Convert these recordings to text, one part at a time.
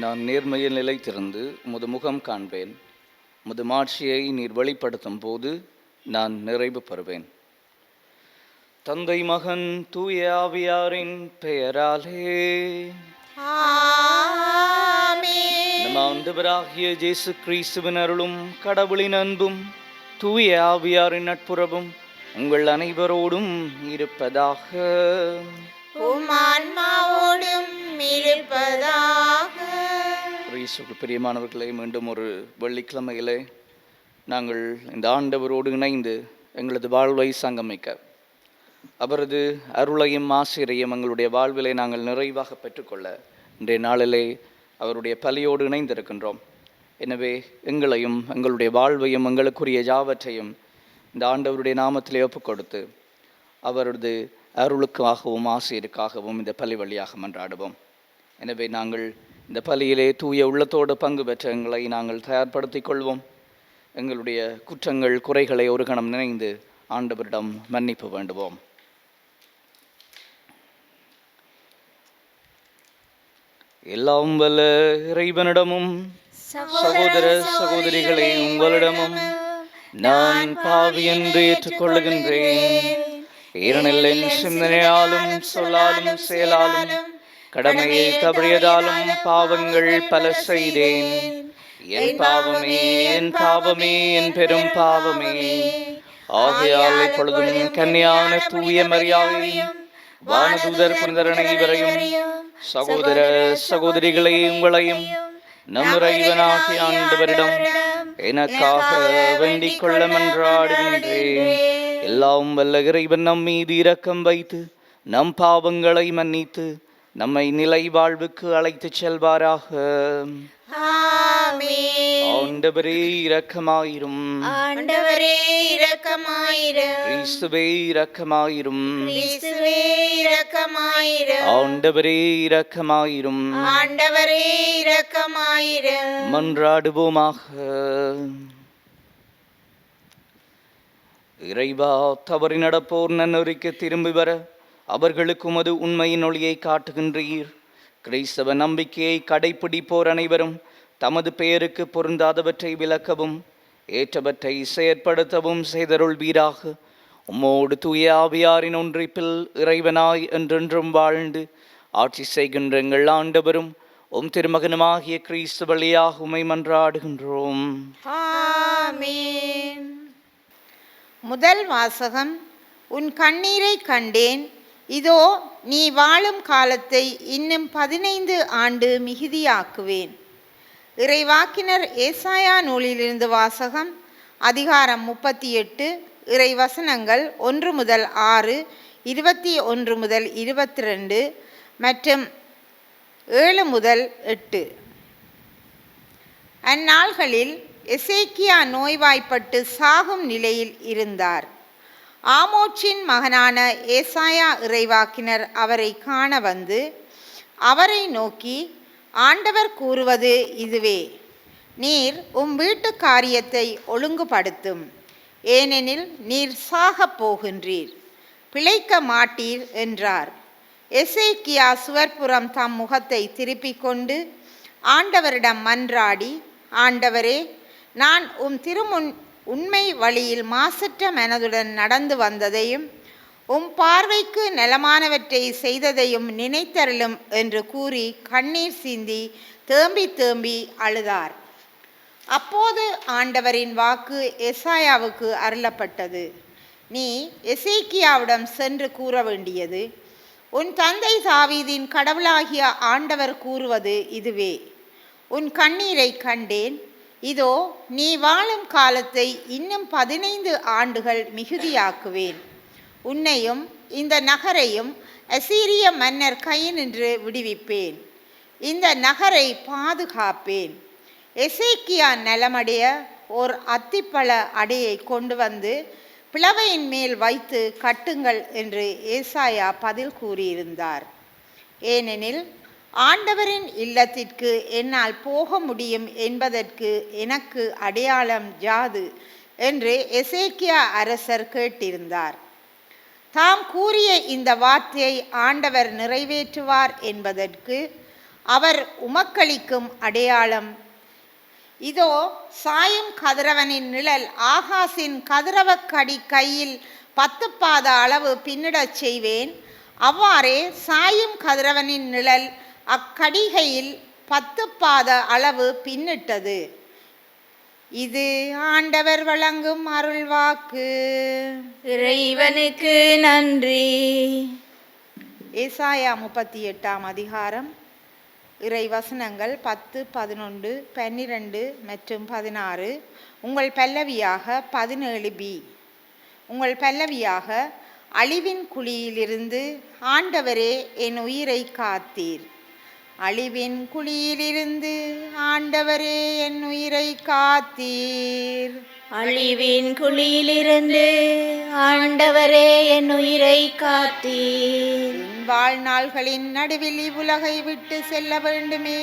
நான் நேர்மையில் நிலைத்திருந்து உமது முகம் காண்பேன். உமது மாட்சியை நீர் வெளிப்படுத்தும் போது நான் நிறைவு பெறுவேன். தந்தை மகன் தூய ஆவியாரின் பெயராலே நம் ஆண்டவராகிய இயேசு கிறிஸ்துவின் அருளும் கடவுளின் அன்பும் தூய ஆவியாரின் நட்புறவும் உங்கள் அனைவரோடும் இருப்பதாக. பிரியமானவர்களை, மீண்டும் ஒரு வெள்ளிக்கிழமையிலே நாங்கள் இந்த ஆண்டவரோடு இணைந்து எங்களது வாழ்வை சங்கமிக்க அவரது அருளையும் ஆசிரியையும் எங்களுடைய வாழ்விலை நாங்கள் நிறைவாக பெற்றுக்கொள்ள இன்றைய நாளிலே அவருடைய பலியோடு இணைந்திருக்கின்றோம். எனவே எங்களையும் எங்களுடைய வாழ்வையும் எங்களுக்குரிய யாவற்றையும் இந்த ஆண்டவருடைய நாமத்திலே ஒப்புக் கொடுத்து அவரது அருளுக்காகவும் ஆசிரியருக்காகவும் இந்த பலி வழியாக மன்றாடுவோம். எனவே நாங்கள் இந்த பலியிலே தூய உள்ளத்தோடு பங்கு பெற்ற எங்களை நாங்கள் தயார்படுத்திக் கொள்வோம். எங்களுடைய குற்றங்கள் குறைகளை ஒரு கணம் நினைந்து ஆண்டவரிடம் மன்னிப்பு வேண்டுவோம். எல்லாம் வல்ல இறைவனிடமும் சகோதர சகோதரிகளே உங்களிடமும் நான் பாவி என்று ஏற்றுக்கொள்ளுகின்றேன். ஏனெனில் என் சிந்தனையாலும் சொல்லாலும் செயலாலும் கடமையை தவறியதாலும் பாவங்கள் பல செய்தேன். என் பாவமே என் பாவமே என் பெரும் பாவமே. ஆகையால் இப்பொழுதும் கன்னியான தூய மரியாதையும் வானதூதர் புனிதர் அனைவரையும் சகோதர சகோதரிகளை உங்களையும் நம் இறைவனாகிய ஆண்டவரிடம் எனக்காக வேண்டிக் கொள்ள மன்றாடுகின்றேன். எல்லாம் வல்ல இறைவன் நம் மீது இரக்கம் வைத்து நம் பாவங்களை மன்னித்து நம்மை நிலை வாழ்வுக்கு அழைத்து செல்வாராக. ஆண்டவரே இரக்கமாயிரும். ஆண்டவரே இரக்கமாயிரும். கிறிஸ்துவே இரக்கமாயிரும். கிறிஸ்துவே இரக்கமாயிரும். ஆண்டவரே இரக்கமாயிரும். ஆண்டவரே இரக்கமாயிரும். மன்றாடுவோமாக. இறைவா, தவறி நடப்போர் நன்னொறிக்கு திரும்பி வர அவர்களுக்கு உமது உண்மையின் ஒளியை காட்டுகின்றீர். கிறிஸ்தவ நம்பிக்கையை கடைப்பிடிப்போர் அனைவரும் தமது பெயருக்கு பொருந்தாதவற்றை விளக்கவும் ஏற்றவற்றை செயற்படுத்தவும் செய்தருள்வீராக. உம்மோடு தூய ஆவியாரின் ஒன்றிப்பில் இறைவனாய் என்றென்றும் வாழ்ந்து ஆட்சி செய்கின்ற எங்கள் ஆண்டவரும் உம் திருமகனுமாகிய கிறிஸ்து வழியாக உம்மை மன்றாடுகின்றோம். ஆமென். முதல் வாசகம். உன் கண்ணீரை கண்டேன், இதோ நீ வாழும் காலத்தை இன்னும் 15 ஆண்டு மிகுதியாக்குவேன். இறைவாக்கினர் ஏசாயா நூலிலிருந்து வாசகம். அதிகாரம் 38, இறை வசனங்கள் 1 முதல் 6, 21 முதல் 22 மற்றும் 7 முதல் 8. அந்நாள்களில் எசேக்கியா நோய்வாய்ப்பட்டு சாகும் நிலையில் இருந்தார். ஆமோச்சின் மகனான ஏசாயா இறைவாக்கினர் அவரை காண வந்து அவரை நோக்கி, ஆண்டவர் கூறுவது இதுவே, நீர் உம் வீட்டு காரியத்தை ஒழுங்குபடுத்தும், ஏனெனில் நீர் சாகப் போகின்றீர், பிழைக்க மாட்டீர் என்றார். எசேக்கியா சுவர்புறம் தம் முகத்தை திருப்பிக் கொண்டு ஆண்டவரிடம் மன்றாடி, ஆண்டவரே, நான் உம் திருமுன் உண்மை வழியில் மாசற்ற மனதுடன் நடந்து வந்ததையும் உம் பார்வைக்கு நலமானவற்றை செய்ததையும் நினைத்தருளும் என்று கூறி கண்ணீர் சிந்தி தேம்பி தேம்பி அழுதார். அப்போது ஆண்டவரின் வாக்கு எசாயாவுக்கு அருளப்பட்டது. நீ எசேக்கியாவிடம் சென்று கூற வேண்டியது, உன் தந்தை தாவீதின் கடவுளாகிய ஆண்டவர் கூறுவது இதுவே: உன் கண்ணீரை கண்டேன். இதோ நீ வாழும் காலத்தை இன்னும் 15 ஆண்டுகள் மிகுதியாக்குவேன். உன்னையும் இந்த நகரையும் அசீரிய மன்னர் கையினின்று விடுவிப்பேன். இந்த நகரை பாதுகாப்பேன். எசேக்கியா நலமடைய ஓர் அத்திப்பழ அடையை கொண்டு வந்து பிளவையின் மேல் வைத்து கட்டுங்கள் என்று ஏசாயா பதில் கூறியிருந்தார். ஏனெனில் ஆண்டவரின் இல்லத்திற்கு என்னால் போக முடியும் என்பதற்கு எனக்கு அடையாளம் யாது என்று எசேக்கியா அரசர் கேட்டிருந்தார். தாம் கூறிய இந்த வார்த்தையை ஆண்டவர் நிறைவேற்றுவார் என்பதற்கு அவர் உமக்களிக்கும் அடையாளம் இதோ, சாயும் கதிரவனின் நிழல் ஆகாசின் கதிரவக்கடி கையில் 10 பாத அளவு பின்னிடச் செய்வேன். அவ்வாறே சாயும் கதிரவனின் நிழல் அக்கடிகையில் 10 பாத அளவு பின்னிட்டது. இது ஆண்டவர் வழங்கும் அருள்வாக்கு. இறைவனுக்கு நன்றி. ஏசாயா 38ஆம் அதிகாரம். இறை வசனங்கள் 10, 11, 12 மற்றும் 16. உங்கள் பல்லவியாக 17b. உங்கள் பல்லவியாக: அழிவின் குழியிலிருந்து ஆண்டவரே என் உயிரை காத்தீர். அழிவின் குழியிலிருந்து ஆண்டவரே என் உயிரை காத்தீர். அழிவின் குழியிலிருந்து ஆண்டவரே என் உயிரை காத்தீர். என் வாழ்நாள்களின் நடுவில் இவ்வுலகை விட்டு செல்ல வேண்டுமே.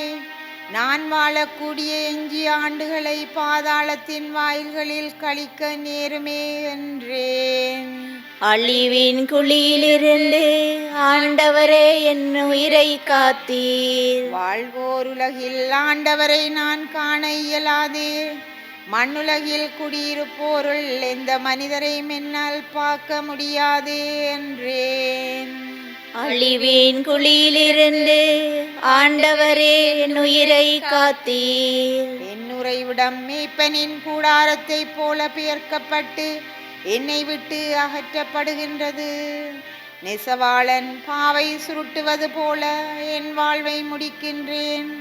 நான் வாழக்கூடிய எஞ்சிய ஆண்டுகளை பாதாளத்தின் வாயில்களில் கழிக்க நேருமே என்றேன். அழிவின் குழியிலிருந்து ஆண்டவரே என் உயிரை காத்தீர். வாழ்வோர் உலகில் ஆண்டவரை நான் காண இயலாதே. மண்ணுலகில் குடியிருப்போருள் எந்த மனிதரையும் என்னால் பார்க்க முடியாதே என்றேன். அழிவின் குழியிலிருந்து ஆண்டவரே என் உயிரை காத்தீர். என் உறைவிடம் மேய்ப்பனின் கூடாரத்தை போல பெயர்க்கப்பட்டு என்னை விட்டு அகற்றப்படுகின்றது. நெசவாளன் பாவை சுருட்டுவது போல என் வாழ்வை முடிக்கின்றேன்.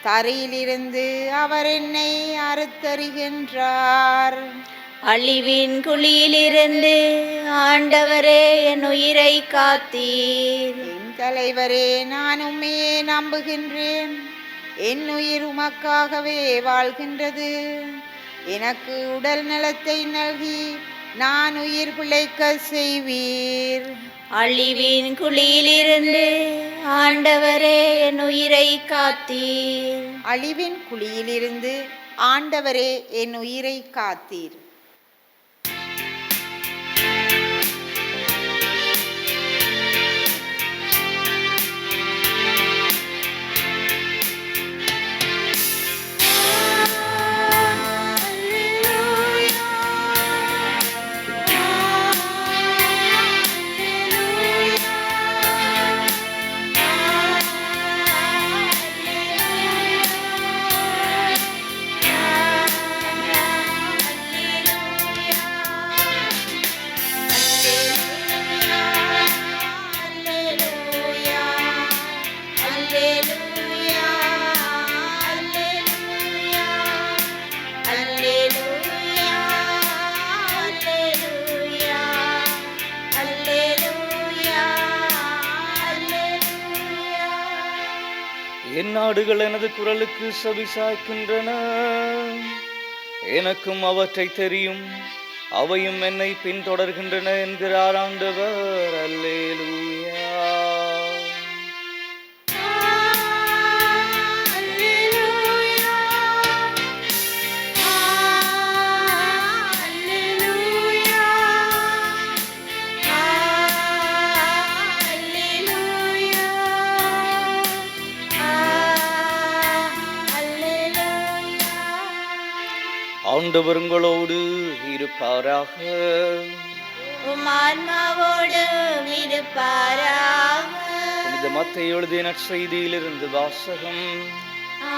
தரையிலிருந்து அவர் என்னை அறுத்தறிகின்றார். அழிவின் குழியிலிருந்து ஆண்டவரே என் உயிரை காத்தீர். என் தலைவரே, நான் உம்மையே நம்புகின்றேன். என் உயிர் உமக்காகவே வாழ்கின்றது. எனக்கு உடல் நலத்தை நல்கி நான் உயிர் பிழைக்க செய்வீர். அழிவின் குழியிலிருந்து ஆண்டவரே என் உயிரை காத்தீர். அழிவின் குழியிலிருந்து ஆண்டவரே என் உயிரை காத்தீர். என் நாடுகள் எனது குரலுக்கு செவிசாய்க்கின்றன. எனக்கும் அவற்றை தெரியும், அவையும் என்னை பின்தொடர்கின்றன என்கிறார் ஆண்டவர். அல்லேலூயா. ஆண்டவர் உங்களோடு இருப்பாராக. உம் ஆன்மாவோடும் இருப்பாராக. புனித மத்தேயு எழுதிய நற்செய்தியிலிருந்து வாசகம்.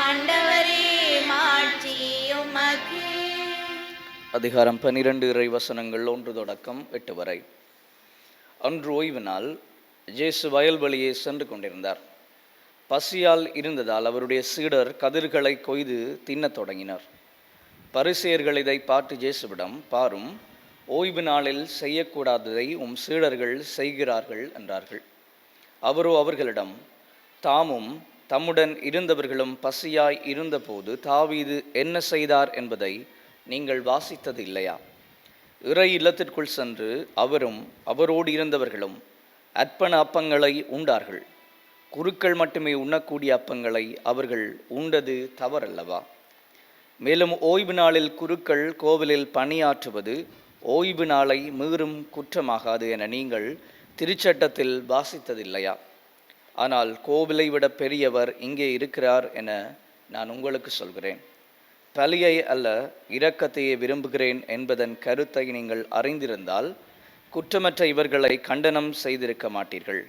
ஆண்டவரே மாட்சி உமக்கே. அதிகாரம் 12 இறை வசனங்கள் 1 தொடக்கம் 8 வரை. அன்று ஓய்வு நாள். இயேசு வயல்வெளியே சென்று கொண்டிருந்தார். பசியால் இருந்ததால் அவருடைய சீடர் கதிர்களை கொய்து தின்னத் தொடங்கினர். பரிசேயர்கள் இதை பார்த்து இயேசுவிடம், பாரும், ஓய்வு நாளில் செய்யக்கூடாததை உம் சீடர்கள் செய்கிறார்கள் என்றார்கள். அவரோ அவர்களிடம், தாமும் தம்முடன் இருந்தவர்களும் பசியாய் இருந்தபோது தாவீது என்ன செய்தார் என்பதை நீங்கள் வாசித்தது இல்லையா? இறை இல்லத்திற்குள் சென்று அவரும் அவரோடு இருந்தவர்களும் அர்ப்பண அப்பங்களை உண்டார்கள். குருக்கள் மட்டுமே உண்ணக்கூடிய அப்பங்களை அவர்கள் உண்டது தவறல்லவா? மேலும் ஓய்வு நாளில் குருக்கள் கோவிலில் பணியாற்றுவது ஓய்வு நாளை மீறும் குற்றமாகாது என நீங்கள் திருச்சட்டத்தில் வாசித்ததில்லையா? ஆனால் கோவிலை விட பெரியவர் இங்கே இருக்கிறார் என நான் உங்களுக்கு சொல்கிறேன். பலியை அல்ல, இரக்கத்தையே விரும்புகிறேன் என்பதன் கருத்தை நீங்கள் அறிந்திருந்தால் குற்றமற்ற இவர்களை கண்டனம் செய்திருக்க மாட்டீர்கள்.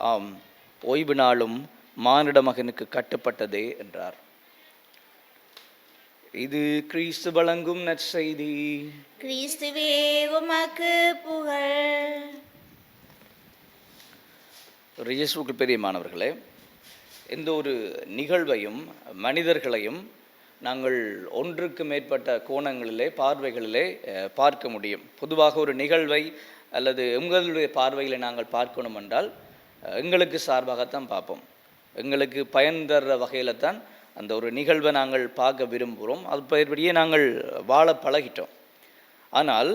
ஆம், ஓய்வு நாளும் மானிட மகனுக்கு கட்டுப்பட்டதே என்றார். இது கிறிஸ்து வழங்கும் நற்செய்தி. கிறிஸ்துவே உமக்கு புகழ். இயேசுவுக்கு பிரியமானவர்களே, எந்த ஒரு நிகழ்வையும் மனிதர்களையும் நாங்கள் ஒன்றுக்கு மேற்பட்ட கோணங்களிலே பார்வைகளிலே பார்க்க முடியும். பொதுவாக ஒரு நிகழ்வை அல்லது எங்களுடைய பார்வையில் நாங்கள் பார்க்கணும் என்றால் எங்களுக்கு சார்பாகத்தான் பார்ப்போம். எங்களுக்கு பயன் தர்ற வகையில் தான் அந்த ஒரு நிகழ்வை நாங்கள் பார்க்க விரும்புகிறோம். அது பெயர்படியே நாங்கள் வாழ பழகிட்டோம். ஆனால்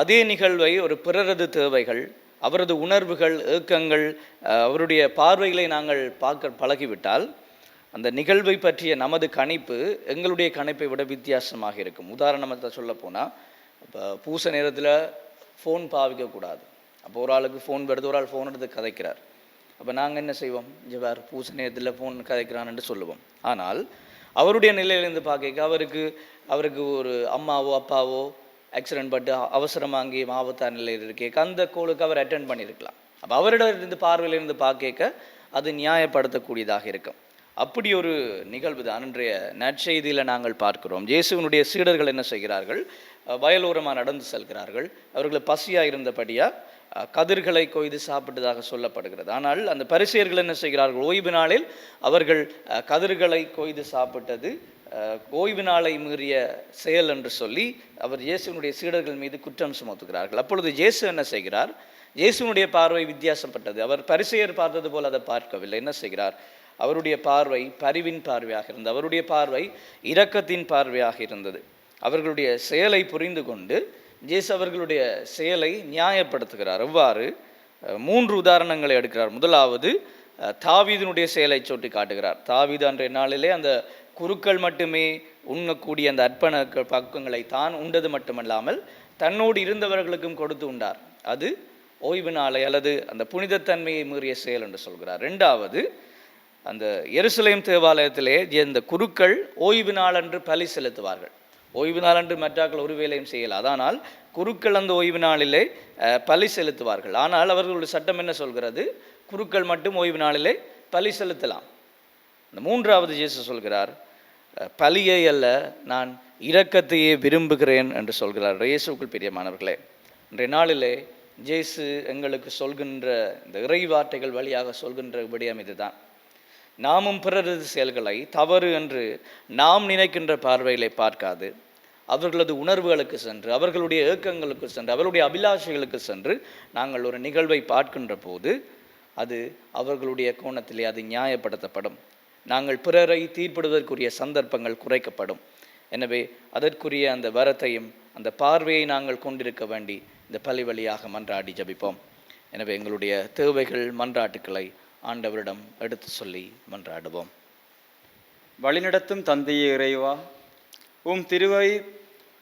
அதே நிகழ்வை ஒரு பிறரது தேவைகள், அவரது உணர்வுகள், ஏக்கங்கள், அவருடைய பார்வைகளை நாங்கள் பார்க்க பழகிவிட்டால் அந்த நிகழ்வை பற்றிய நமது கணிப்பு எங்களுடைய கணிப்பை விட வித்தியாசமாக இருக்கும். உதாரணமாக சொல்ல போனால், இப்போ பூச நேரத்தில் ஃபோன் பாவிக்கக்கூடாது. அப்போ ஒரு ஆளுக்கு ஃபோன் வருது, ஒரு ஆள் ஃபோன் எடுத்து கதைக்கிறார். அப்போ நாங்கள் என்ன செய்வோம்? ஜவார் பூச நேரத்தில் ஃபோன் கதைக்கிறான்னு சொல்லுவோம். ஆனால் அவருடைய நிலையிலேருந்து பார்க்க அவருக்கு ஒரு அம்மாவோ அப்பாவோ ஆக்சிடென்ட் பட்டு அவசரமாக அங்கே ஆபத்தான நிலையில் இருக்கேக்க அந்த கோளுக்கு அவர் அட்டென்ட் பண்ணியிருக்கலாம். அப்போ அவரிடமிருந்து பார்வையிலிருந்து பார்க்க அது நியாயப்படுத்தக்கூடியதாக இருக்கும். அப்படி ஒரு நிகழ்வு தான் இன்றைய நற்செய்தியில் நாங்கள் பார்க்கிறோம். இயேசுவினுடைய சீடர்கள் என்ன செய்கிறார்கள்? வயலோரமாக நடந்து செல்கிறார்கள். அவர்கள் பசியாக இருந்தபடியாக கதிர்களை கொய்து சாப்பிட்டதாக சொல்லப்படுகிறது. ஆனால் அந்த பரிசேயர்கள் என்ன செய்கிறார்கள்? ஓய்வு நாளில் அவர்கள் கதிர்களை கொய்து சாப்பிட்டது ஓய்வு நாளை மீறிய செயல் என்று சொல்லி அவர் இயேசுவினுடைய சீடர்கள் மீது குற்றம் சுமத்துகிறார்கள். அப்பொழுது இயேசு என்ன செய்கிறார்? இயேசுவினுடைய பார்வை வித்தியாசப்பட்டது. அவர் பரிசேயர் பார்த்தது போல் அதை பார்க்கவில்லை. என்ன செய்கிறார்? அவருடைய பார்வை பரிவின் பார்வையாக இருந்தது. அவருடைய பார்வை இரக்கத்தின் பார்வையாக இருந்தது. அவர்களுடைய செயலை புரிந்து கொண்டு இயேசு அவர்களுடைய செயலை நியாயப்படுத்துகிறார். எவ்வாறு? 3 உதாரணங்களை எடுக்கிறார். முதலாவது தாவீதினுடைய செயலை சுட்டி காட்டுகிறார். தாவீது அன்றைய நாளிலே அந்த குருக்கள் மட்டுமே உண்ணக்கூடிய அந்த அர்ப்பண பக்கங்களை தான் உண்டது மட்டுமல்லாமல் தன்னோடு இருந்தவர்களுக்கும் கொடுத்து உண்டார். அது ஓய்வு நாளை அல்லது அந்த புனிதத்தன்மையை மீறிய செயல் என்று சொல்கிறார். 2வது, அந்த எருசலேம் தேவாலயத்திலே இந்த குருக்கள் ஓய்வு நாளன்று பலி செலுத்துவார்கள். ஓய்வு நாளன்று மற்றாக்கள் ஒரு வேலையும் செய்யலாம். அதனால் குருக்கள் அந்த ஓய்வு நாளிலே பலி செலுத்துவார்கள். ஆனால் அவர்களுடைய சட்டம் என்ன சொல்கிறது? குருக்கள் மட்டும் ஓய்வு நாளிலே பலி செலுத்தலாம். அந்த 3வது இயேசு சொல்கிறார், பலியை அல்ல, நான் இரக்கத்தையே விரும்புகிறேன் என்று சொல்கிறார். இயேசுவுக்குள் பிரியமானவர்களே, இன்றைய நாளிலே இயேசு எங்களுக்கு சொல்கின்ற இந்த இறை வார்த்தைகள் வழியாக சொல்கின்ற விடயம் இதுதான். நாமும் பிறரது செயல்களை தவறு என்று நாம் நினைக்கின்ற பார்வையிலே பார்க்காது, அவர்களது உணர்வுகளுக்கு சென்று, அவர்களுடைய ஏக்கங்களுக்கு சென்று, அவர்களுடைய அபிலாஷைகளுக்கு சென்று நாங்கள் ஒரு நிகழ்வை பார்க்கின்ற போது அது அவர்களுடைய கோணத்திலே அது நியாயப்படுத்தப்படும். நாங்கள் பிறரை தீர்ப்பிடுவதற்குரிய சந்தர்ப்பங்கள் குறைக்கப்படும். எனவே அதற்குரிய அந்த வரத்தையும் அந்த பார்வையை நாங்கள் கொண்டிருக்க வேண்டி இந்த பலி வழியாக மன்றாடி ஜபிப்போம். எனவே எங்களுடைய தேவைகள், மன்றாட்டுக்களை ஆண்டவரிடம் எடுத்து சொல்லி மன்றாடுவோம். வழிநடத்தும் தந்தையே இறைவா, உம் திருவை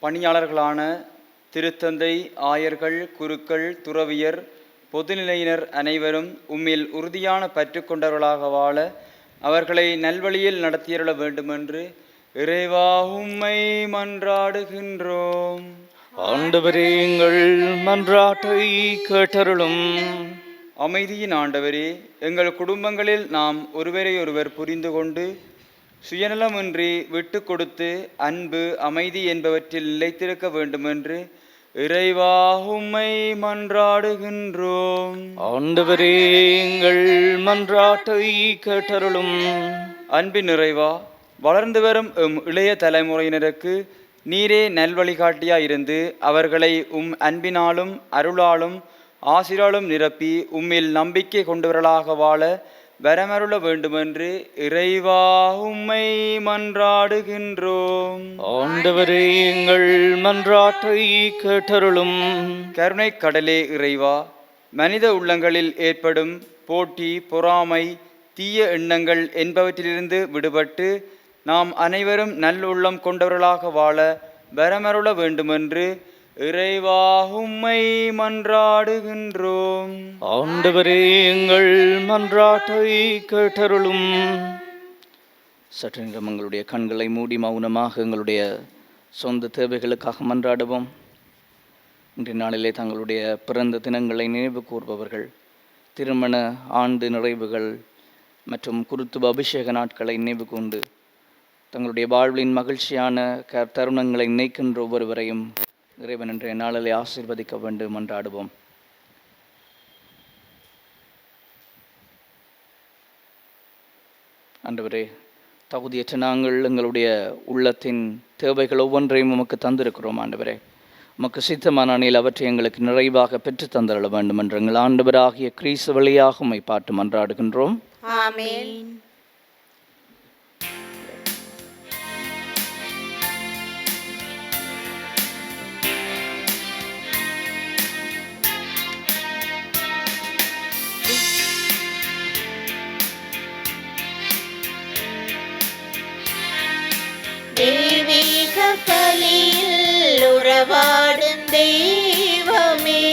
பணியாளர்களான திருத்தந்தை, ஆயர்கள், குருக்கள், துறவியர், பொதுநிலையினர் அனைவரும் உம்மில் உறுதியான பற்று கொண்டவர்களாக வாழ அவர்களை நல்வழியில் நடத்தியருள வேண்டுமென்று இறைவா உம்மை மன்றாடுகின்றோம். ஆண்டவரே எங்கள் மன்றாட்டை கேட்டருளும். அமைதியின் ஆண்டவரே, எங்கள் குடும்பங்களில் நாம் ஒருவரை ஒருவர் புரிந்து கொண்டு சுயநலமின்றி விட்டு கொடுத்து அன்பு அமைதி என்பவற்றில் நிலைத்திருக்க வேண்டுமென்று இறைவா உம்மை மன்றாடுகின்றோம். ஆண்டவரே எங்கள் மன்றாட்டை கேட்டருளும். அன்பின் நிறைவா, வளர்ந்து வரும் இளைய தலைமுறையினருக்கு நீரே நல்வழிகாட்டியாய் இருந்து அவர்களை அன்பினாலும் அருளாலும் ஆசிராலும் நிரப்பி உம்மில் நம்பிக்கை கொண்டவர்களாக வாழ வரமருள வேண்டுமென்று இறைவா உம்மை மன்றாடுகின்றோம். ஆண்டவரே எங்கள் மன்றாட்டை கேட்டருளும். கருணை கடலே இறைவா, மனித உள்ளங்களில் ஏற்படும் போட்டி, பொறாமை, தீய எண்ணங்கள் என்பவற்றிலிருந்து விடுபட்டு நாம் அனைவரும் நல்லுள்ளம் கொண்டவர்களாக வாழ வரமருள வேண்டுமென்று இறைவா உம்மை மன்றாடுகின்றோம். ஆண்டவரே எங்கள் மன்றாட்டை கேட்டருளும். சற்று நேரம் எங்களுடைய கண்களை மூடி மௌனமாக எங்களுடைய சொந்த தேவைகளுக்காக மன்றாடுவோம். இன்றைய நாளிலே தங்களுடைய பிறந்த தினங்களை நினைவு கூர்பவர்கள், திருமண ஆண்டு நிறைவுகள் மற்றும் குருத்துவ அபிஷேக நாட்களை நினைவு கொண்டு தங்களுடைய வாழ்வின் மகிழ்ச்சியான தருணங்களை நினைக்கின்ற ஒவ்வொருவரையும் இறைவன் இன்றைய நாளிலே ஆசீர்வதிக்க வேண்டும் மன்றாடுவோம். ஆண்டவரே, தகுதியற்ற நாங்கள் எங்களுடைய உள்ளத்தின் தேவைகள் ஒவ்வொன்றையும் உமக்கு தந்திருக்கிறோம். ஆண்டவரே, உமக்கு சித்தமான அணியில் அவற்றை எங்களுக்கு நிறைவாக பெற்று தந்தரள வேண்டும் என்று எங்கள் ஆண்டவராகிய கிறிஸ்து வழியாக உம்மை பாட்டு மன்றாடுகின்றோம். ஆமென். தெய்வீக பலியில் உறவாடும் தெய்வமே,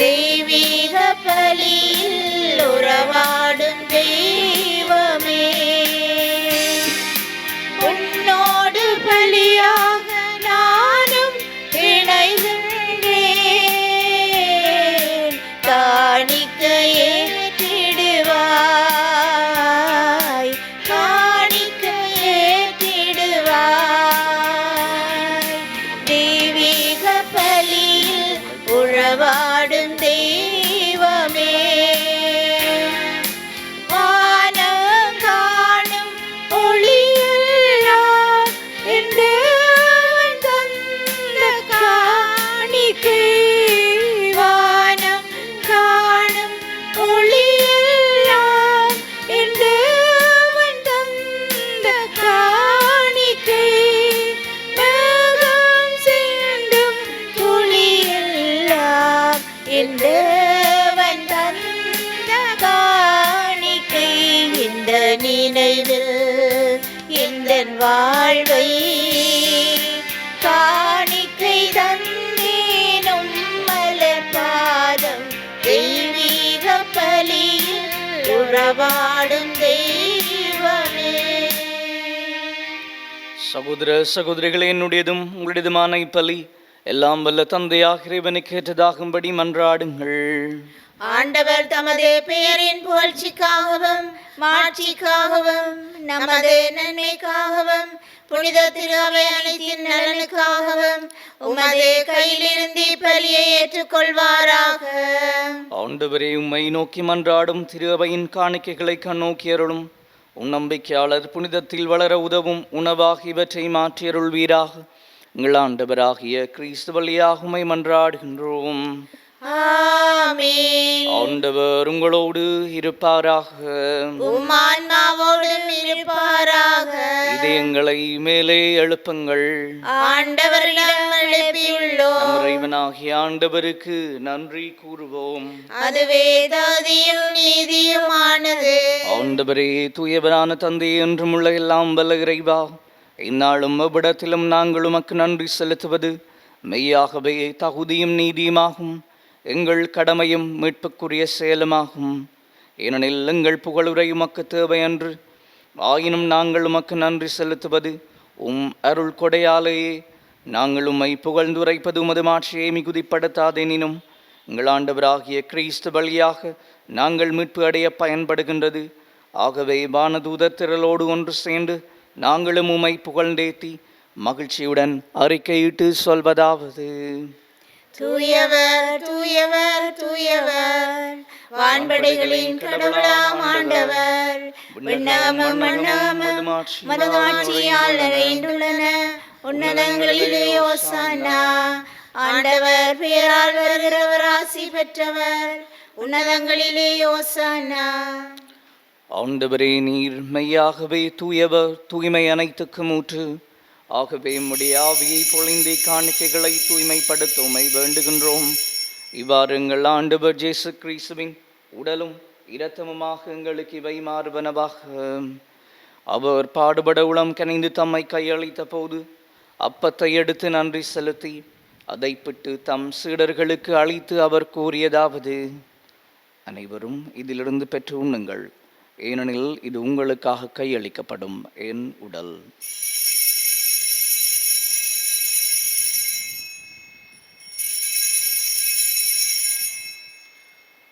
தெய்வீக பலியில் உறவாடும் தெய்வமே, உன்னோடு பலியாக நானும் இணைகின்றேன். காணிக்க ஏற்றிடுவாய், காணிக்க ஏற்றிடுவாய். தெய்வீக பலியில் உறவாடும் தெய்வமே, வானம் காணும் ஒளியெல்லாம் என் தேவன் தந்த காணிக்கை. வானம் காணும் ஒளியெல்லாம் என் தேவன் தந்த காணிக்கை. மேகம் சிந்தும் துளியெல்லாம் என் தேவன் தந்த காணிக்கை. இந்த நினைவில் இந்த வாழ்வை காணிக்கை தந்தேனும் மலர் பாதம். தெய்வீக பலியில் உறவாடும் தெய்வமே. சகோதர சகோதரிகளே, என்னுடையதும் உங்களுடையதுமான இப்பலி எல்லாம் வல்ல தந்தையாக இறைவனுக்கு ஏற்றதாகும்படி மன்றாடுங்கள். ஆண்டவர் தமது பெயரின் புகழ்ச்சிக்காகவும் மாட்சிக்காகவும் நமது நன்மைக்காகவும் புனித திரு அவை அனைத்தின் நலனுக்காகவும் உமது கையிலிருந்து பலியை ஏற்றுக்கொள்வாராக. ஆண்டவரே, உம்மை நோக்கி மன்றாடும் திரு அவையின் காணிக்கைகளை கண்ணோக்கி அருளும். உன் நம்பிக்கையாளர் புனிதத்தில் வளர உதவும் உணவாக இவற்றை மாற்றியருள்வீராக. எங்கள் ஆண்டவராகிய கிறிஸ்து வழியாக உம்மை மன்றாடுகின்றோம். ஆமென். ஆண்டவர் உங்களோடு இருப்பாராக. உம் ஆன்மாவோடும் இருப்பாராக. இதயங்களை மேலே எழுப்புங்கள். ஆண்டவரிடம் எழுப்பியுள்ளோம். நம் இறைவனாகிய ஆண்டவருக்கு நன்றி கூறுவோம். அதுவே தகுதியும் நீதியுமானது. ஆண்டவரே, தூயவரான தந்தை என்றும் உள்ள எல்லாம் வல்ல இறைவா, இந்நாளும் அவ்விடத்திலும் நாங்கள் உமக்கு நன்றி செலுத்துவது மெய்யாகவே தகுதியும் நீதியுமாகும், எங்கள் கடமையும் மீட்புக்குரிய செயலுமாகும். ஏனெனில் எங்கள் புகழுரை உமக்கு தேவை அன்று, ஆயினும் நாங்கள் உமக்கு நன்றி செலுத்துவது உம் அருள் கொடையாலேயே நாங்கள் உம்மை புகழ்ந்துரைப்பது உமது மாட்சியை மிகுதிப்படுத்தாதெனினும் எங்கள் ஆண்டவராகிய கிறிஸ்து வழியாக நாங்கள் மீட்பு அடைய பயன்படுகின்றது. ஆகவே வானதூதர் திரளோடு ஒன்று சேர்ந்து நாங்களும் உம்மை புகழ்ந்தேத்தி மகிழ்ச்சியுடன் அறிக்கையிட்டு சொல்வதாவது: தூயவர் தூயவர் தூயவர், வான்படைகளின் கடவுளாம் ஆண்டவர். விண்ணகமும் மண்ணகமும் மதமாட்சியால் நிறைந்துள்ளன. உன்னதங்களிலே ஓசானா. ஆண்டவர் பெயரால் வருகிறவர் ஆசி பெற்றவர். உன்னதங்களிலே ஓசானா. ஆண்டவரே, நீர் மெய்யாகவே தூயவர், தூய்மை அனைத்துக்கும் ஊற்று. ஆகவே உம்முடைய ஆவியை பொழிந்து காணிக்கைகளை தூய்மைப்படுத்துமை வேண்டுகின்றோம். இவ்வாறு எங்கள் ஆண்டவர் இயேசு கிறிஸ்துவின் உடலும் இரத்தமுமாக எங்களுக்கு இவை மாறுவனவாக. அவர் பாடுபட உளம் கனிந்து தம்மை கையளித்த போது அப்பத்தை எடுத்து நன்றி செலுத்தி அதை பிட்டு தம் சீடர்களுக்கு அளித்து அவர் கூறியதாவது: அனைவரும் இதிலிருந்து பெற்று உண்ணுங்கள், ஏனெனில் இது உங்களுக்காக கையளிக்கப்படும் என் உடல்.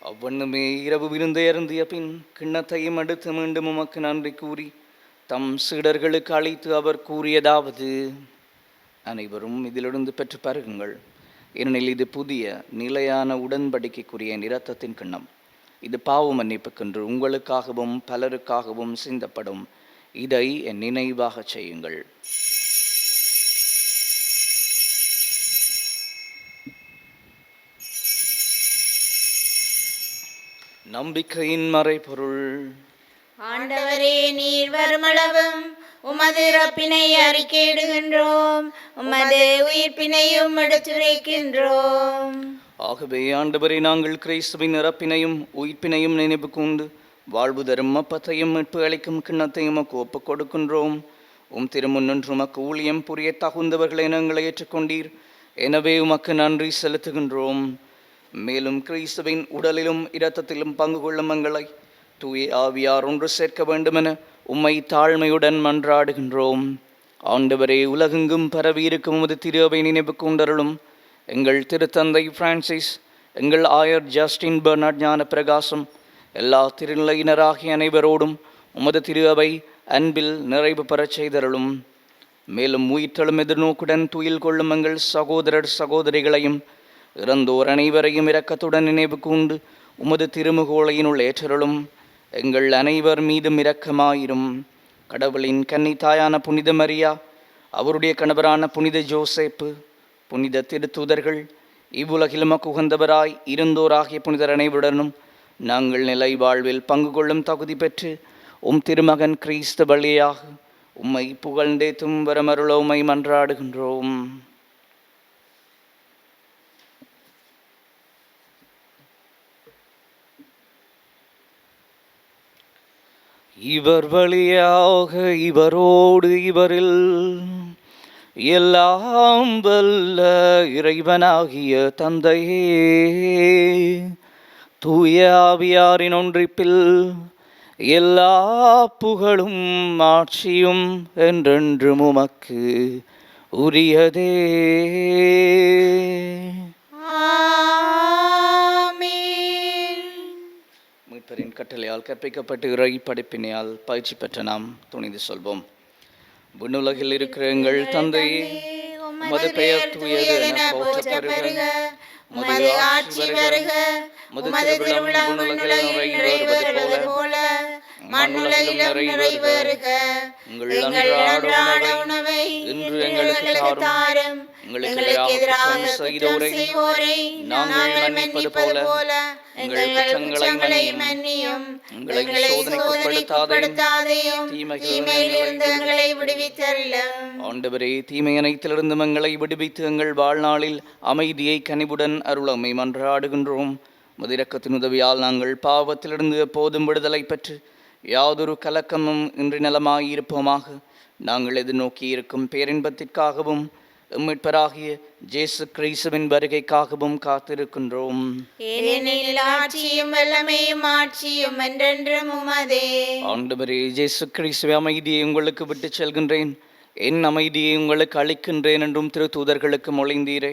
அவ்வண்ணமே இரவு விருந்தை அருந்திய பின் கிண்ணத்தையும் எடுத்து மீண்டும் உமக்கு நன்றி கூறி தம் சீடர்களுக்கு அளித்து அவர் கூறியதாவது: அனைவரும் இதிலிருந்து பெற்று பருகுங்கள், ஏனெனில் இது புதிய நிலையான உடன்படிக்கைக்குரிய என் இரத்தத்தின் கிண்ணம். இது பாவ மன்னிப்புக்கென்று உங்களுக்காகவும் பலருக்காகவும் சிந்தப்படும். இதை என் நினைவாக செய்யுங்கள். நம்பிக்கையின் மறைபொருள். ஆண்டவரே, நீர் வருமளவும் உமது இறப்பினை அறிக்கையிடுகின்றோம், உமது உயிர்ப்பினையும் எடுத்துரைக்கின்றோம். ஆகவே ஆண்டவரே, நாங்கள் கிறிஸ்துவின் இறப்பினையும் உயிர்ப்பினையும் நினைவு கூர்ந்து வாழ்வு தரும் அப்பத்தையும் மீட்பு அளிக்கும் கிண்ணத்தையும் உமக்கு ஒப்புக் கொடுக்கின்றோம். உம் திருமுன்னின்று உமக்கு ஊழியம் புரிய தகுந்தவர்களை நாங்கள் ஏற்றுக்கொண்டீர். எனவே உமக்கு நன்றி செலுத்துகின்றோம். மேலும் கிறிஸ்துவின் உடலிலும் இரத்தத்திலும் பங்கு கொள்ளும் எங்களை தூய ஆவியார் ஒன்று சேர்க்க வேண்டுமென உம்மை தாழ்மையுடன் மன்றாடுகின்றோம். ஆண்டவரே, உலகெங்கும் பரவியிருக்கும் உமது திரு அவை நினைவு கூண்டருளும். எங்கள் திருத்தந்தை பிரான்சிஸ், எங்கள் ஆயர் ஜஸ்டின் பெர்னார்ட் ஞான பிரகாசம், எல்லா திருநிலையினராகிய அனைவரோடும் உமது திரு அவை அன்பில் நிறைவு பெறச் செய்தருளும். மேலும் உயிர்த்தெழும் எதிர்நோக்குடன் துயில் கொள்ளும் எங்கள் சகோதரர் சகோதரிகளையும் இறந்தோர் அனைவரையும் இரக்கத்துடன் நினைவு கூண்டு உமது திருமுகோளையினுள் ஏற்றருளும். எங்கள் அனைவர் மீதும் இரக்கமாயிரும். கடவுளின் கன்னித்தாயான புனித மரியா, அவருடைய கணவரான புனித ஜோசேப்பு, புனித திருத்தூதர்கள், இவ்வுலகில் உமக்கு உகந்தவராய் இருந்தோராகிய புனிதர் அனைவருடனும் நாங்கள் நிலை வாழ்வில் பங்கு கொள்ளும் தகுதி பெற்று உம் திருமகன் கிறிஸ்து வழியாக உம்மை புகழ்ந்தேத்தும் வரமருள உம்மை மன்றாடுகின்றோம். இவர் வழியாக இவரோடு இவரில் எல்லாம் வல்ல இறைவனாகிய தந்தையே, தூய ஆவியாரின் ஒன்றிப்பில் எல்லா புகழும் ஆட்சியும் என்றென்றும் உமக்கு உரியதே. மீட்பரின் கட்டளையால் கற்பிக்கப்பட்டு இறை படிப்பினையால் பயிற்சி பெற்ற நாம் துணிந்து சொல்வோம். விண்ணுலகில் இருக்கிற எங்கள் தந்தையே, உமது பெயர் தூயது என போற்றப் பெறுக. உமது ஆட்சி வருக. உமது திருவுளம் விண்ணுலகில் நிறைவேறுவது போல மண்ணுலகிலும் நிறைவேறுக. எங்கள் அன்றாட உணவை இன்று எங்களுக்கு தாரும். எங்களுக்கு எதிராக செய்வோரை நாங்கள் மன்னிப்பது போல எங்கள் குற்றங்களை மன்னியும். எங்களை சோதனைக்குட்படுத்தாதேயும், தீமையிலிருந்து எங்களை விடுவித்தருளும். ஆண்டவரே, தீமை அனைத்திலிருந்து எங்களை விடுவித்து எங்கள் வாழ்நாளில் அமைதியை கனிவுடன் அருளமை மன்றாடுகின்றோம். முதிரக்கத்தின் உதவியால் நாங்கள் பாவத்திலிருந்து எப்போதும் விடுதலை பெற்று யாதொரு கலக்கமும் இன்றி நலமாயிருப்போமாக. நாங்கள் எதிர்நோக்கி இருக்கும் பேரின்பத்திற்காகவும் மீட்பராகிய இயேசு கிறிஸ்துவின் வருகைக்காகவும் காத்திருக்கின்றோம். ஏனெனில் ஆட்சியும் வல்லமையும் ஆட்சியும் என்றென்றும் உமதே. ஆண்டவரே, இயேசு கிறிஸ்துவே, அமைதியை உங்களுக்கு விட்டு செல்கின்றேன், என் அமைதியை உங்களுக்கு அளிக்கின்றேன் என்றும் திரு தூதர்களுக்கு மொழிந்தீரே.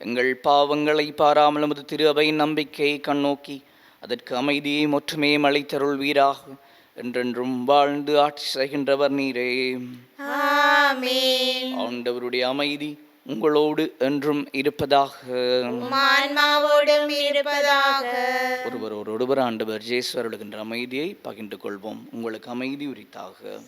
எங்கள் பாவங்களை பாராமல் நமது திரு அவையின் நம்பிக்கையை கண்ணோக்கி அதற்கு அமைதியை ஒற்றுமையும் அளித்தருள்வீராக. என்றென்றும் வாழ்ந்து ஆட்சி செய்கின்றவர் நீரே. ஆமென். ஆண்டவருடைய அமைதி உங்களோடு என்றும் இருப்பதாக. ஆன்மாவோடும் இருப்பதாக. ஒருவரோடொருவர் ஆண்டவர் இயேசு அருளுகின்ற அமைதியை பகிர்ந்து கொள்வோம். உங்களுக்கு அமைதி உரித்தாக.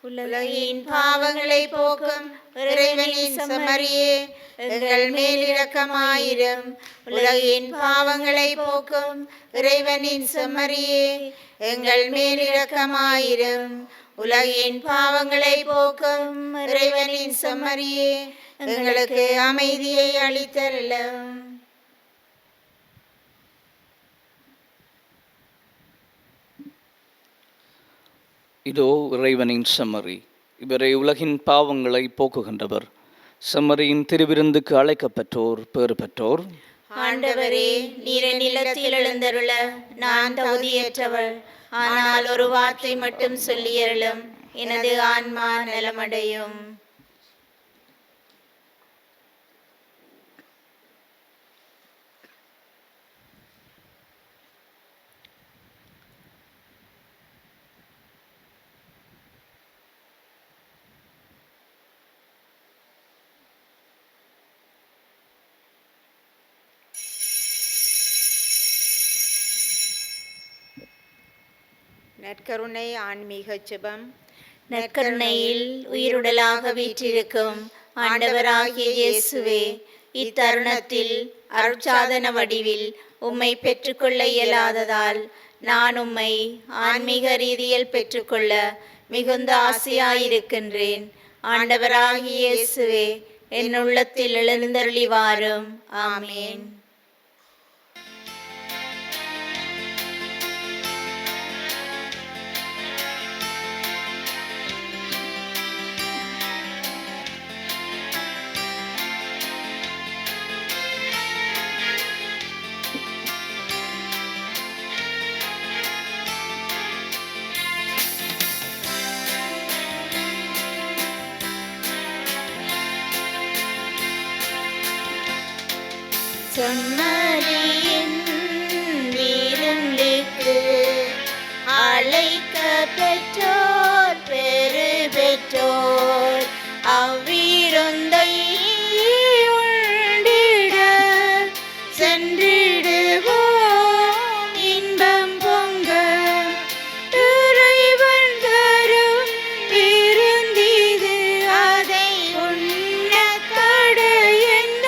உலகின் பாவங்களை போக்கும் இறைவனின் செம்மறியே, எங்கள் மேல் இரக்கமாயிரும். உலகின் பாவங்களை போக்கும் இறைவனின் செம்மறியே, எங்கள் மேல் இரக்கமாயிரும். உலகின் பாவங்களை போக்கும் இறைவனின் செம்மறியே, எங்களுக்கு அமைதியை அளித்தருளும். இதோ இறைவனின் செம்மறி, இவரை உலகின் பாவங்களை போக்குகின்றவர். செம்மறியின் திருவிருந்துக்கு அழைக்கப்பெற்றோர் பேறு பெற்றோர். ஆண்டவரே, நீர் நிலத்தில் எழுந்தருள நான் தகுதியற்றவள். ஆனால் ஒரு வார்த்தை மட்டும் சொல்லியருளும், எனது ஆன்மா நலமடையும். நற்கருணை ஆன்மீக ஜெபம். நற்கருணையில் உயிருடலாக வீற்றிருக்கும் ஆண்டவராகிய இயேசுவே, இத்தருணத்தில் அருட்சாதன வடிவில் உம்மை பெற்றுக்கொள்ள இயலாததால் நான் உம்மை ஆன்மீக ரீதியில் பெற்றுக்கொள்ள மிகுந்த ஆசையாயிருக்கின்றேன். ஆண்டவராகிய இயேசுவே, என் உள்ளத்தில் எழுந்தருளி வாரும். ஆமேன். செம்மறியின் விருந்துக்கு அழைக்க பெற்றோர் பெறு பெற்றோர், அவ்விருந்தை உண்டிட சென்றிடுவோம் இன்பம் பொங்க. இறைவன் தரும் விருந்திது, அதை உண்ண தடை என்ன?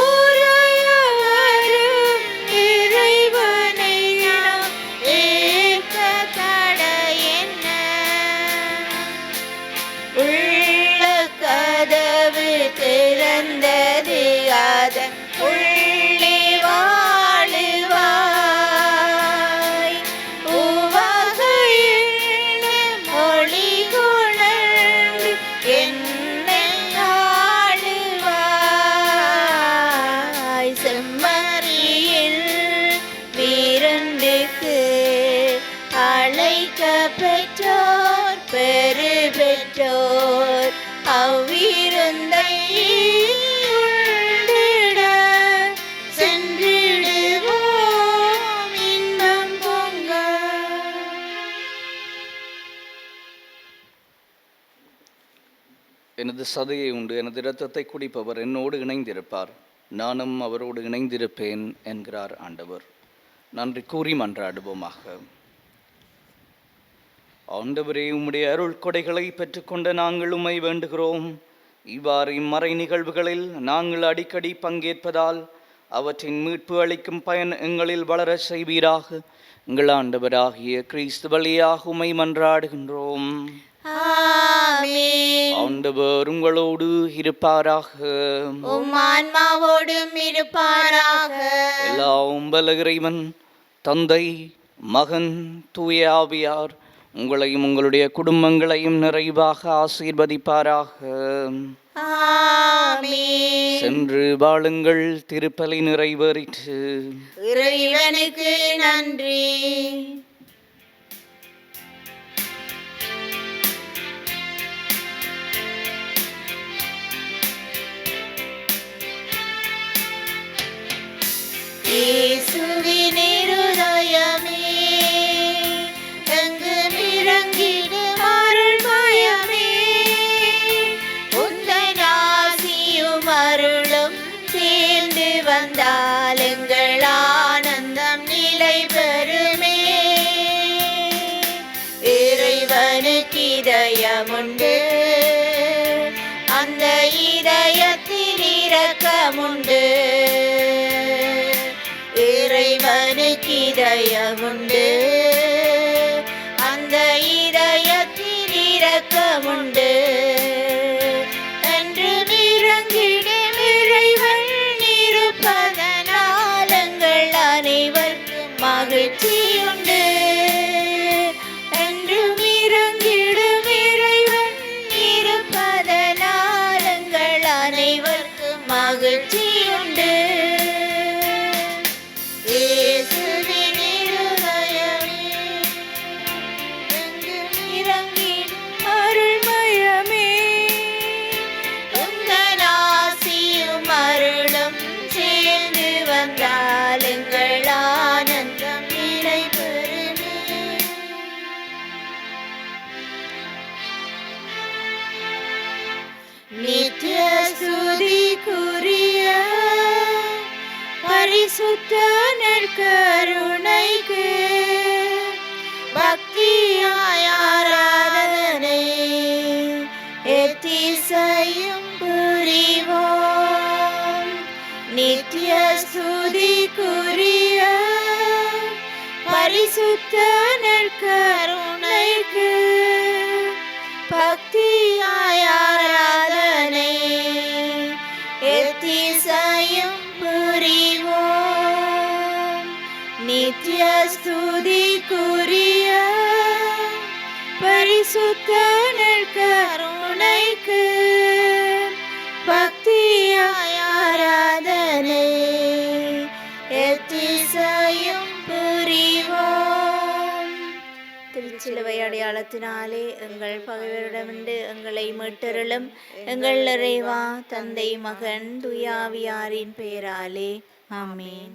உறையவரும் இறைவனை நாம் ஏற்க தடை என்ன? உள்ள கதவு திறந்தது, அதன் உள்ளே வாழுவாய். உவகையில் மொழி கொணர்ந்து என்னை ஆளுவாய். செம்மறியில் விருந்துக்கு அழைக்க பெற்றோர் பெறு பெற்றோர், அவ்விருந்தை உண்டிட சென்றிடுவோம் இன்பம் பொங்க. எனது சதையை உண்டு எனது இரத்தத்தை குடிப்பவர் என்னோடு இணைந்திருப்பார், நானும் அவரோடு இணைந்திருப்பேன் என்கிறார் ஆண்டவர். நன்றி கூறி மன்றாடுவோமாக. ஆண்டவரே, உம்முடைய அருள் கொடைகளை பெற்றுக்கொண்ட நாங்கள் உம்மை வேண்டுகிறோம். இவ்வாறு இம்மறை நிகழ்வுகளில் நாங்கள் அடிக்கடி பங்கேற்பதால் அவற்றின் மீட்பு அளிக்கும் பயன் எங்களில் வளர செய்வீராக. எங்கள் ஆண்டவராகிய கிறிஸ்து வழியாக உம்மை மன்றாடுகின்றோம். ஆமென். ஆண்டவர் உங்களோடு இருப்பாராக. உம் ஆன்மாவோடும் இருப்பாராக. எல்லாம் வல்ல இறைவன் தந்தை, மகன், தூய ஆவியார் உங்களையும் உங்களுடைய குடும்பங்களையும் நிறைவாக ஆசீர்வதிப்பாராக. ஆமென். சென்று வாழுங்கள், திருப்பலி நிறைவேறிற்று. இறைவனுக்கு நன்றி. இறைவனுக்கு இதயமுண்டு, அந்த இதயத்தில் இரக்கமுண்டு. இறைவனுக்கு இதயமுண்டு, அந்த இதயத்தில் இரக்கமுண்டு. என்று இறங்கிடும் இறைவன் இருப்பதனால் எங்கள் அனைவருக்கும் மகிழ்ச்சியுண்டு. என்று இறங்கிடும் இறைவன் இருப்பதனால் எங்கள் அனைவருக்கும் மகிழ்ச்சியுண்டு. இயேசுவின் இருதயமே, எங்கும் இறங்கிடும் அருள்மயமே, உந்தன் ஆசியும் அருளும் சேர்ந்து வந்தால் எங்கள் ஆனந்தம் நிலை பெறுமே. நித்ய ஸ்துதிக்குரிய பரிசுத்த நற்கருணைக்கு பக்தியாய் ஆராதனை எத்திசையும் புரிவோம். நித்ய ஸ்துதிக்குரிய பரிசுத்த நற்கருணைக்கு பக்தியாய் ஆராதனை எத்திசையும் புரிவோம். நித்ய ஸ்துதிக்குரிய பரிசுத்த நற்கருணைக்கு பக்தியாய் ஆராதனை எத்திசையும் புரிவோம். திருச்சிலுவை அடையாளத்தினாலே எங்கள் பகைவரிடமிருந்து எங்களை மீட்டருளும். எங்கள் இறைவா, தந்தை, மகன், தூய ஆவியாரின் பெயராலே ஆமென்.